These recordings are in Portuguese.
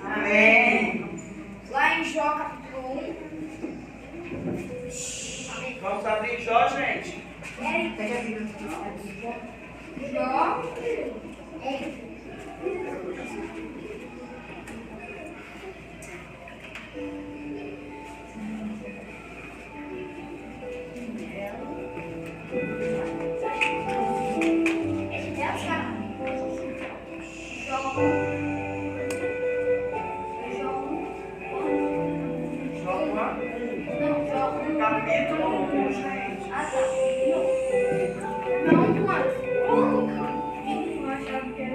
Amém. Lá em Jó, capítulo 1. Vamos abrir Jó, gente. Pega a Bíblia. Jó 1. Capítulo 1, gente. Ah, tá. Não, quanto? Eu achava que era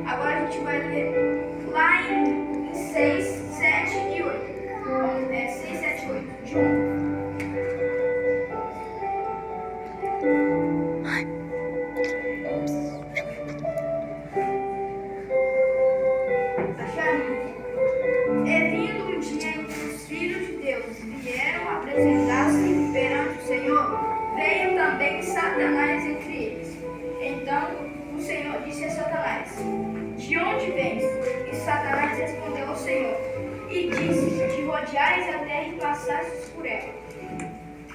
Agora a gente vai ler lá em 6, 7 e 8. 6, 7 e 8. De 1. E vindo um dia em que os filhos de Deus vieram apresentar-se perante o Senhor, veio também Satanás entre eles. Então o Senhor disse a Satanás: de onde vens? E Satanás respondeu ao Senhor e disse: de rodeares a terra e passastes por ela.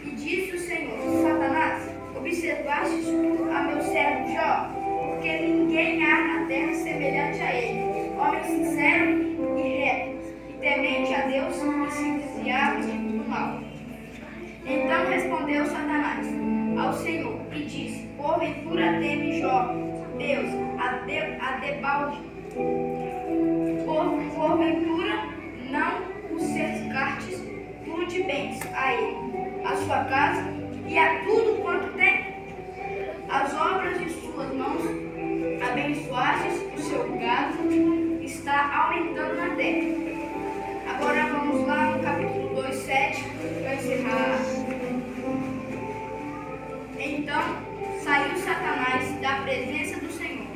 E disse o Senhor: Satanás, observastes tu a meu servo Jó? Porque ninguém há na terra semelhante a ele, homem sincero e reto, e temente a Deus e se desviava de tudo mal. Então respondeu Satanás ao Senhor e disse: porventura teme Jó Deus a debalde? Porventura não o cercastes tu de bens a ele, a sua casa e a tudo quanto tem? As obras de suas mãos abençoastes, o seu gado está aumentando na terra. Agora vamos lá no capítulo 2, 7, para encerrar. Então saiu Satanás da presença do Senhor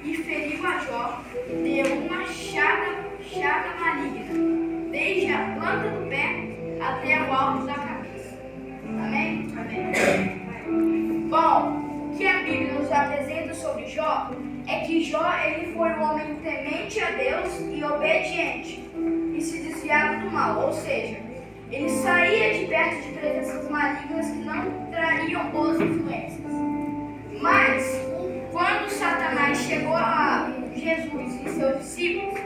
e feriu a Jó, deu uma chaga maligna, desde a planta do pé até o alto da cabeça. Amém? Amém. Bom, o que a Bíblia nos apresenta sobre Jó é que Jó ele foi um homem temente a Deus e obediente e se desviava do mal, ou seja, ele saía de perto de presenças malignas que não trariam boas influências. Mas, quando Satanás chegou a Jesus e seus discípulos,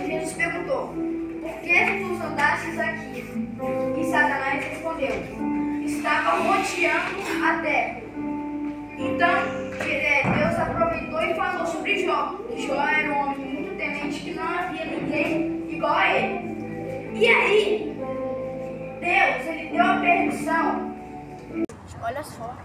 Jesus perguntou: por que tu andastes aqui? E Satanás respondeu: estava rodeando a terra. Então, Deus aproveitou e falou sobre Jó. Jó era um homem muito temente, que não havia ninguém igual a ele. E aí, Deus, ele deu a permissão. Olha só,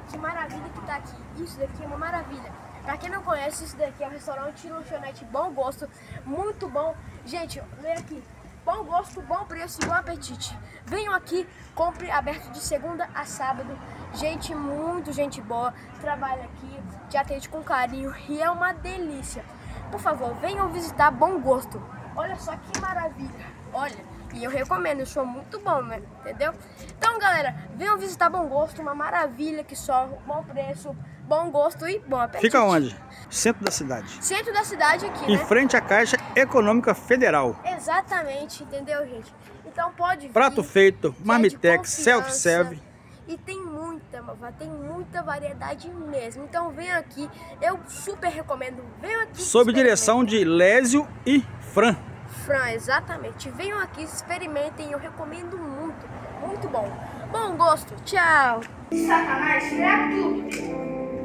que maravilha que tá aqui. Isso daqui é uma maravilha. Pra quem não conhece, isso daqui é um restaurante e lanchonete Bom Gosto, muito bom. Gente, olha aqui, bom gosto, bom preço e bom apetite. Venham aqui, compre aberto de segunda a sábado. Gente, muito gente boa, trabalha aqui, te atende com carinho e é uma delícia. Por favor, venham visitar Bom Gosto. Olha só que maravilha, olha. E eu recomendo, isso é muito bom, né? Entendeu? Então, galera, venham visitar Bom Gosto, uma maravilha que só, bom preço, bom gosto e bom apetite. Fica onde? Centro da cidade. Centro da cidade aqui, Em né? frente à Caixa Econômica Federal. Exatamente, entendeu, gente? Então pode vir. Prato feito, que é de marmitex, confiança. self-serve. E tem muita variedade mesmo. Então venham aqui, eu super recomendo. Venham aqui. Sob direção de Lésio e Fran. Fran, exatamente. Venham aqui, experimentem, eu recomendo muito, muito bom. Bom gosto, tchau. Satanás era tudo.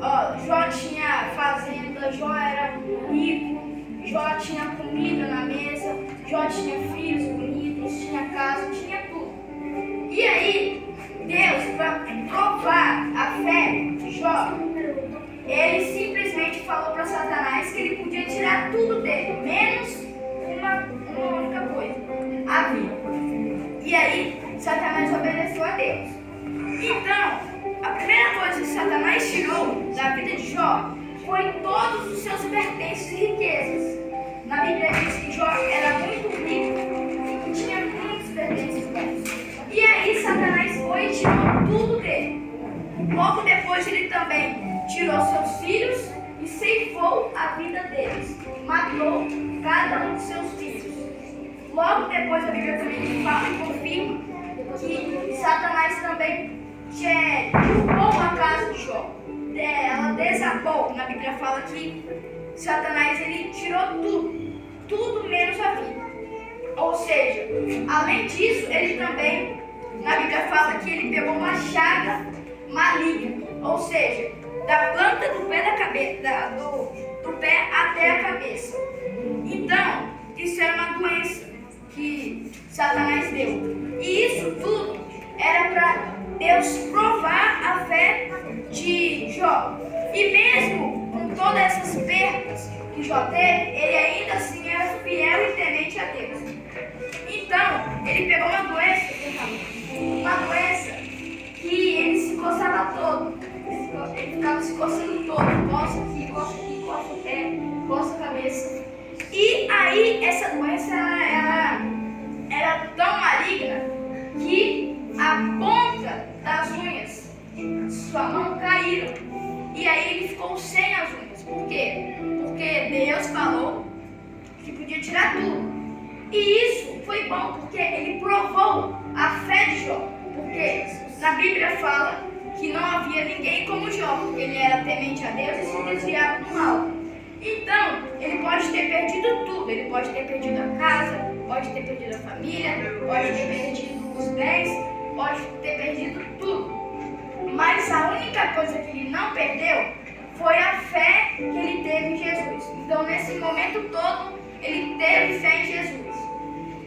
Ó, Jó tinha fazenda, Jó era rico, Jó tinha comida na mesa, Jó tinha filhos bonitos, tinha casa, tinha tudo. E aí, Deus, para provar a fé de Jó, ele simplesmente falou para Satanás que ele podia tirar tudo dele, menos uma única coisa, a vida. E aí, Satanás obedeceu a Deus. Então, a primeira coisa que Satanás tirou da vida de Jó foi todos os seus pertences e riquezas. Na Bíblia diz que Jó era muito rico e tinha muitos pertences bons. E aí Satanás foi e tirou tudo dele. Logo depois ele também tirou seus filhos e ceifou a vida deles. Matou cada um de seus filhos. Logo depois a Bíblia também fala e confirma que Satanás também derrubou a casa de Jó. Ela desabou. Na Bíblia fala que Satanás ele tirou tudo menos a vida. Ou seja, além disso, ele também, na Bíblia fala que ele pegou uma chaga maligna. Ou seja, da planta do pé da cabeça, do pé até a cabeça. Então, isso era uma doença que Satanás deu. E isso tudo era para Deus provar a fé de Jó. E mesmo com todas essas perdas que Jó teve, ele ainda assim era fiel e temente a Deus. Então, ele pegou uma doença que ele se coçava todo. Ele ficava se coçando todo, coça aqui, coça o pé, coça a cabeça. E aí, essa doença era tão maligna que a ponta das unhas de sua mão caíram. E aí ele ficou sem as unhas. Por quê? Porque Deus falou que podia tirar tudo. E isso foi bom porque ele provou a fé de Jó. Porque na Bíblia fala que não havia ninguém como Jó, porque ele era temente a Deus e se desviava do mal. Então, ele pode ter perdido tudo. Ele pode ter perdido a casa, pode ter perdido a família, pode ter perdido os bens, pode ter perdido tudo. Mas a única coisa que ele não perdeu foi a fé que ele teve em Jesus. Então, nesse momento todo, ele teve fé em Jesus.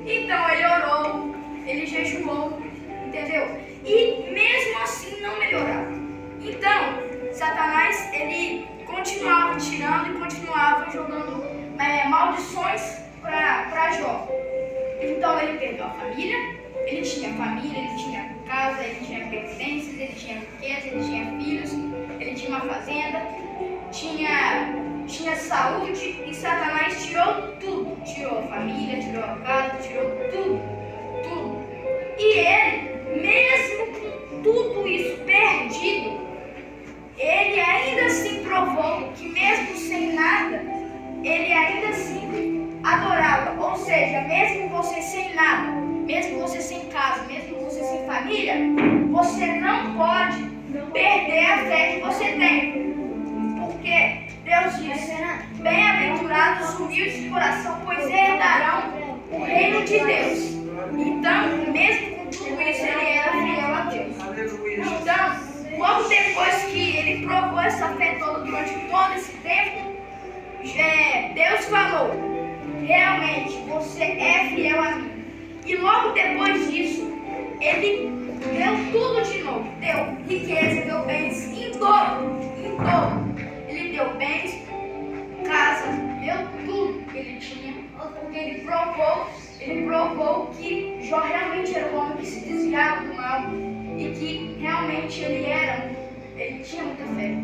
Então, ele orou, ele jejuou, entendeu? E mesmo assim não melhorava. Então, Satanás, ele continuava tirando e continuava jogando maldições para Jó. Então, ele perdeu a família, ele tinha casa, ele tinha pertences, ele tinha riqueza, ele tinha filhos, ele tinha uma fazenda, tinha saúde, e Satanás tirou tudo. Tirou a família, tirou a casa, tirou tudo. E ele, mesmo com tudo isso perdido, ele ainda assim provou que mesmo sem nada, ele ainda assim adorava. Ou seja, mesmo você sem nada, mesmo você sem casa, mesmo você sem família, você não pode perder a fé que você tem. Porque Deus diz: bem-aventurados os humildes de coração, pois herdarão o reino de Deus. Então, mesmo com tudo isso, ele era fiel a Deus. Então, logo depois que ele provou essa fé toda durante todo esse tempo, Deus falou: realmente, você é fiel a mim. E logo depois disso, ele deu tudo de novo. Deu riqueza, deu bens em dobro. Ele deu bens, casa, deu tudo que ele tinha. Porque ele provou que Jó realmente era um homem que se desviava do mal. E que realmente ele tinha muita fé.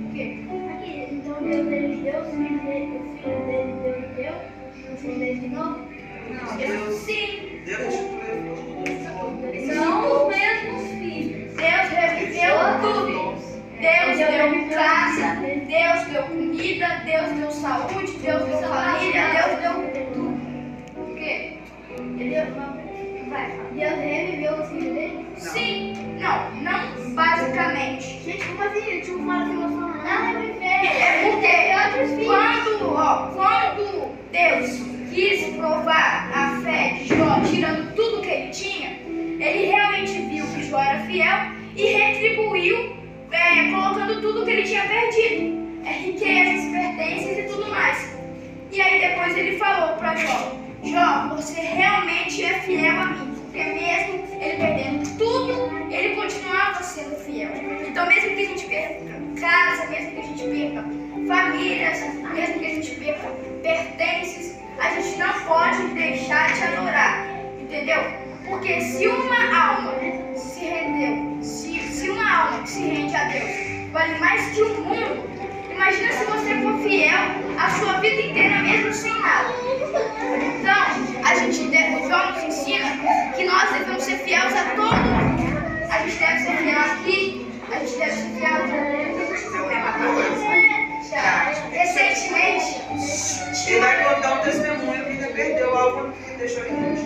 Por quê? Então Deus ele deu, o filho dele deu, o filho dele de novo? Não. Sim. São os mesmos filhos. Deus reviveu tudo. Deus deu casa, Deus deu comida, Deus deu saúde, Deus deu família, Deus deu tudo. Por quê? Deus reviveu o filho dele? Sim. Não basicamente. Gente, como assim? Ele tinha uma emoção. Não reviveu. É porque quando Deus quis provar a fé de Jó, tirando tudo que ele tinha, ele realmente viu que Jó era fiel e retribuiu, colocando tudo que ele tinha perdido, riquezas, pertences e tudo mais. E aí depois ele falou para Jó: Jó, você realmente é fiel a mim, porque mesmo ele perdendo tudo, ele continuava sendo fiel. Então mesmo que a gente perca casa, mesmo que a gente perca famílias, mesmo que a gente perca pertences, a gente não pode deixar de adorar, entendeu? Porque se uma alma se rendeu, se uma alma que se rende a Deus vale mais que o mundo, imagina se você for fiel a sua vida inteira mesmo sem nada. Então, o Jó nos ensina que nós devemos ser fiéis a todo mundo. A gente deve ser fiel aqui, a gente deve ser fiel recentemente. Ele vai contar um testemunho que ainda perdeu algo que deixou em Deus.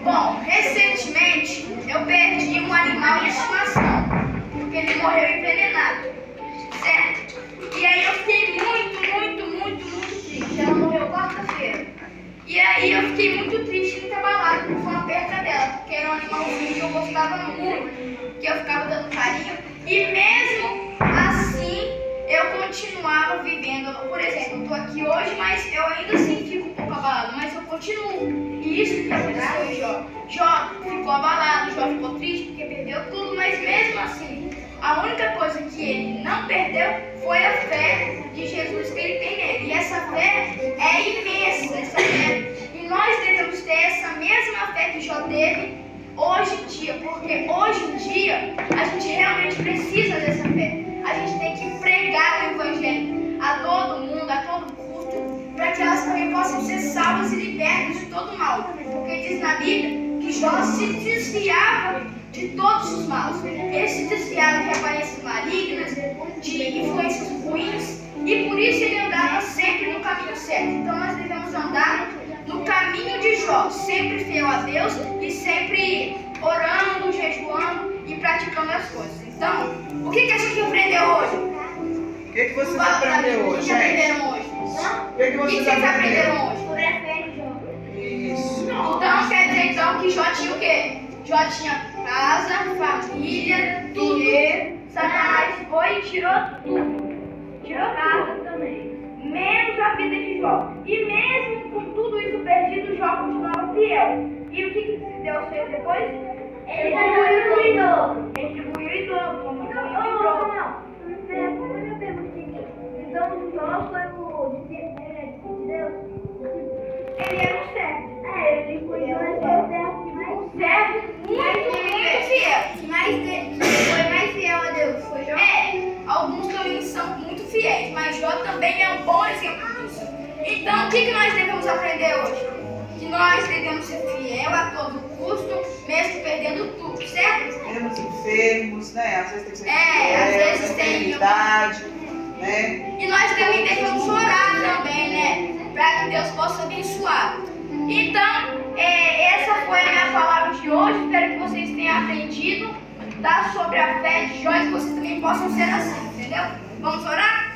Bom, recentemente eu perdi um animal de estimação, porque ele morreu envenenado, certo? E aí eu fiquei muito triste. Ela morreu quarta-feira. E aí eu fiquei muito triste e muito abalado com a perda dela, porque era um animalzinho que eu gostava muito, que eu ficava dando carinho. E mesmo assim eu continuava vivendo. Por exemplo, eu estou aqui hoje, mas eu ainda assim fico um pouco abalado, mas eu continuo. E isso que aconteceu em Jó. Jó ficou abalado, Jó ficou triste porque perdeu tudo, mas mesmo assim, a única coisa que ele não perdeu foi a fé de Jesus que ele tem nele. E essa fé é imensa, essa fé. E nós devemos ter essa mesma fé que Jó teve hoje em dia, porque hoje em dia a gente realmente precisa dessa fé. A gente tem que pregar o evangelho a todo mundo, a todo custo, para que elas também possam ser salvas e libertas de todo mal. Porque diz na Bíblia que Jó se desviava de todos os maus. Ele se desviava de aparências malignas, de influências ruins, e por isso ele andava sempre no caminho certo. Então nós devemos andar no caminho de Jó, sempre fiel a Deus e sempre orando, jejuando e praticando as coisas. Então, o que a gente aprendeu hoje? O que vocês aprenderam hoje, O que aprenderam hoje? O que vocês aprenderam hoje? Sobre a fé de Jó. Isso. Então quer dizer então que Jó tinha o quê? Jó tinha casa, família, dinheiro. Satanás foi e tirou tudo. Tirou casa também. Menos a vida de Jó. E mesmo com tudo isso perdido, Jó continuava fiel. E o que Deus fez depois? Ele distribuiu em dobro. Ele distribuiu em dobro. Não. Então, Jó foi o de Deus. Ele era um servo. Ele foi o servo que mais Um servo muito fiel. foi mais fiel a Deus. Foi Jó? Alguns também são muito fiéis, mas Jó também é um bom exemplo disso. Então, o que nós devemos aprender hoje? Que nós devemos ser fiel a todo custo, mesmo perdendo tudo, certo? Temos enfermos, né? Às vezes tem que ser Às vezes tem enfermidade, né? E nós também devemos orar também, né? Para que Deus possa abençoar. Então, essa foi a minha palavra de hoje. Espero que vocês tenham aprendido, tá? Sobre a fé de Jó e que vocês também possam ser assim, entendeu? Vamos orar?